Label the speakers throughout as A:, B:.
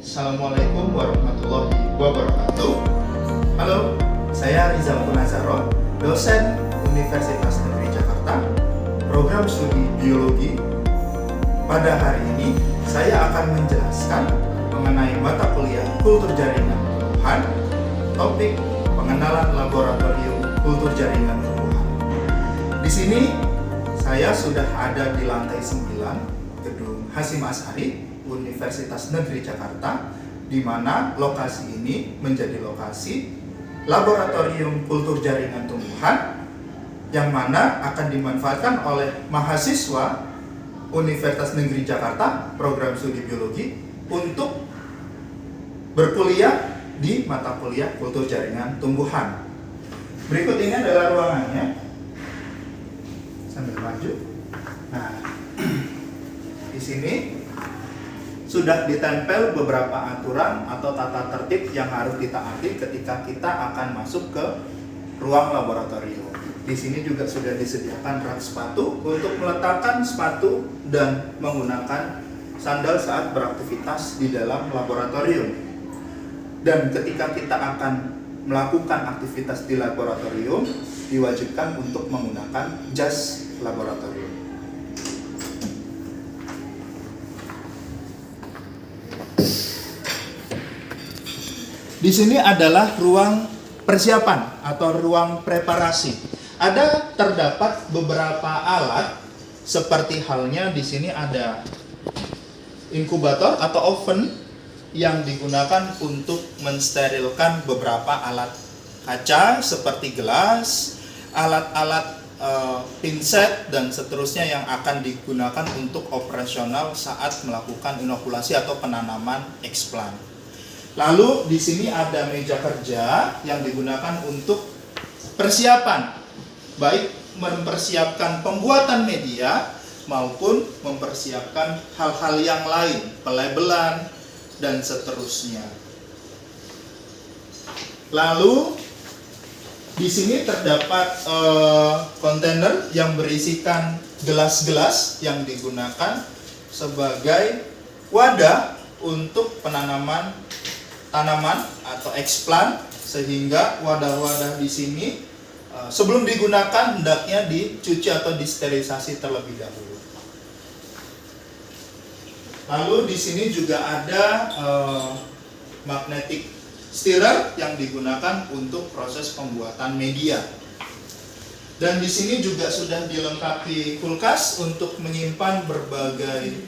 A: Assalamualaikum warahmatullahi wabarakatuh. Halo, saya Rizal Munazaro, dosen Universitas Negeri Jakarta, program studi biologi. Pada hari ini, saya akan menjelaskan mengenai mata kuliah kultur jaringan tumbuhan, topik pengenalan laboratorium kultur jaringan tumbuhan. Di sini, saya sudah ada di lantai 9 gedung Hasyim Asy'ari Universitas Negeri Jakarta, di mana lokasi ini menjadi lokasi laboratorium kultur jaringan tumbuhan yang mana akan dimanfaatkan oleh mahasiswa Universitas Negeri Jakarta program studi biologi untuk berkuliah di mata kuliah kultur jaringan tumbuhan. Berikut ini adalah ruangannya. Sambil maju. Nah, di sini sudah ditempel beberapa aturan atau tata tertib yang harus ditaati ketika kita akan masuk ke ruang laboratorium. Di sini juga sudah disediakan rak sepatu untuk meletakkan sepatu dan menggunakan sandal saat beraktivitas di dalam laboratorium. Dan ketika kita akan melakukan aktivitas di laboratorium, diwajibkan untuk menggunakan jas laboratorium. Di sini adalah ruang persiapan atau ruang preparasi. Terdapat beberapa alat seperti halnya di sini ada inkubator atau oven yang digunakan untuk mensterilkan beberapa alat kaca seperti gelas, alat-alat pinset dan seterusnya yang akan digunakan untuk operasional saat melakukan inokulasi atau penanaman eksplan. Lalu di sini ada meja kerja yang digunakan untuk persiapan, baik mempersiapkan pembuatan media maupun mempersiapkan hal-hal yang lain, pelabelan dan seterusnya. Lalu di sini terdapat kontainer yang berisikan gelas-gelas yang digunakan sebagai wadah untuk penanaman tanaman atau eksplan, sehingga wadah-wadah di sini sebelum digunakan hendaknya dicuci atau disterilisasi terlebih dahulu. Lalu di sini juga ada magnetic stirrer yang digunakan untuk proses pembuatan media. Dan di sini juga sudah dilengkapi kulkas untuk menyimpan berbagai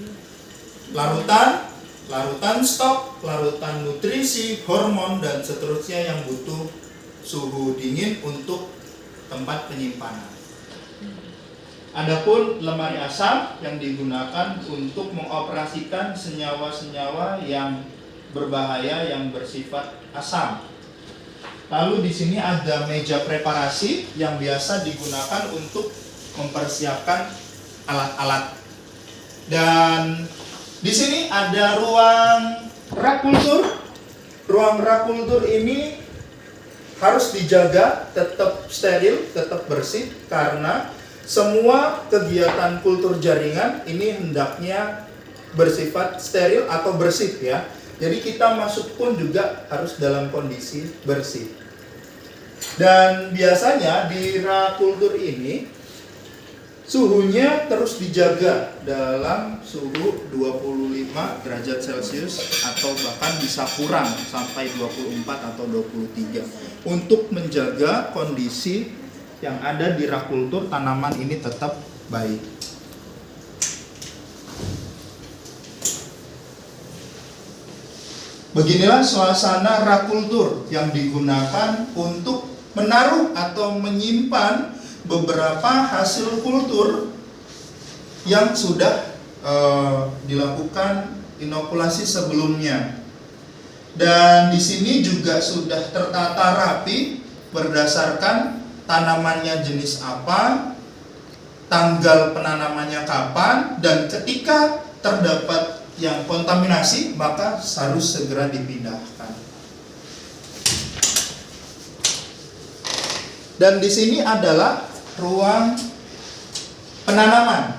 A: larutan stok, larutan nutrisi, hormon, dan seterusnya yang butuh suhu dingin untuk tempat penyimpanan. Adapun lemari asam yang digunakan untuk mengoperasikan senyawa-senyawa yang berbahaya yang bersifat asam. Lalu di sini ada meja preparasi yang biasa digunakan untuk mempersiapkan alat-alat. Dan di sini ada ruang rak kultur. Ruang rak kultur ini harus dijaga tetap steril, tetap bersih, karena semua kegiatan kultur jaringan ini hendaknya bersifat steril atau bersih ya. Jadi kita masuk pun juga harus dalam kondisi bersih. Dan biasanya di rak kultur ini suhunya terus dijaga dalam suhu 25 derajat Celcius atau bahkan bisa kurang sampai 24 atau 23 untuk menjaga kondisi yang ada di rak kultur tanaman ini tetap baik. Beginilah suasana rak kultur yang digunakan untuk menaruh atau menyimpan beberapa hasil kultur yang sudah dilakukan inokulasi sebelumnya. Dan di sini juga sudah tertata rapi berdasarkan tanamannya jenis apa, tanggal penanamannya kapan, dan ketika terdapat yang kontaminasi maka harus segera dipindahkan. Dan di sini adalah ruang penanaman.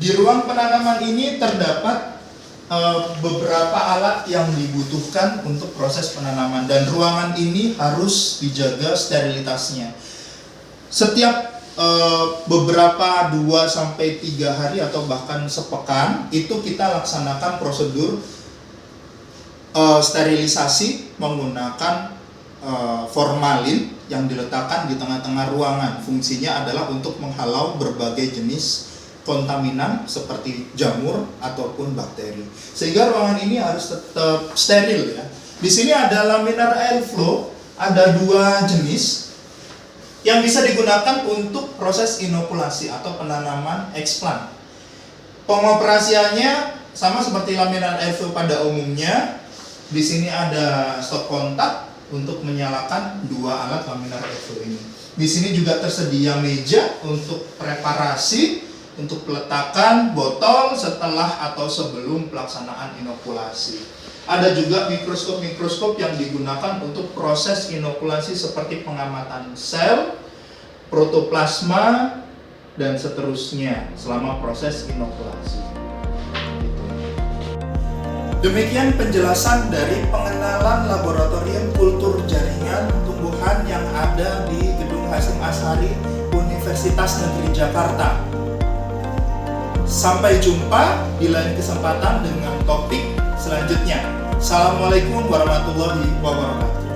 A: Di ruang penanaman ini terdapat beberapa alat yang dibutuhkan untuk proses penanaman, dan ruangan ini harus dijaga sterilitasnya. Setiap beberapa 2-3 hari atau bahkan sepekan itu kita laksanakan prosedur sterilisasi menggunakan formalin yang diletakkan di tengah-tengah ruangan. Fungsinya adalah untuk menghalau berbagai jenis kontaminan seperti jamur ataupun bakteri, sehingga ruangan ini harus tetap steril ya. Di sini ada laminar airflow, ada 2 jenis yang bisa digunakan untuk proses inokulasi atau penanaman explant. Pengoperasiannya sama seperti laminar airflow pada umumnya. Di sini ada stop kontak untuk menyalakan 2 alat laminar airflow ini. Di sini juga tersedia meja untuk preparasi untuk peletakan botol setelah atau sebelum pelaksanaan inokulasi. Ada juga mikroskop yang digunakan untuk proses inokulasi seperti pengamatan sel, protoplasma, dan seterusnya selama proses inokulasi. Demikian penjelasan dari pengenalan laboratorium kultur jaringan tumbuhan yang ada di Gedung Hasyim Asy'ari Universitas Negeri Jakarta. Sampai jumpa di lain kesempatan dengan topik selanjutnya. Assalamualaikum warahmatullahi wabarakatuh.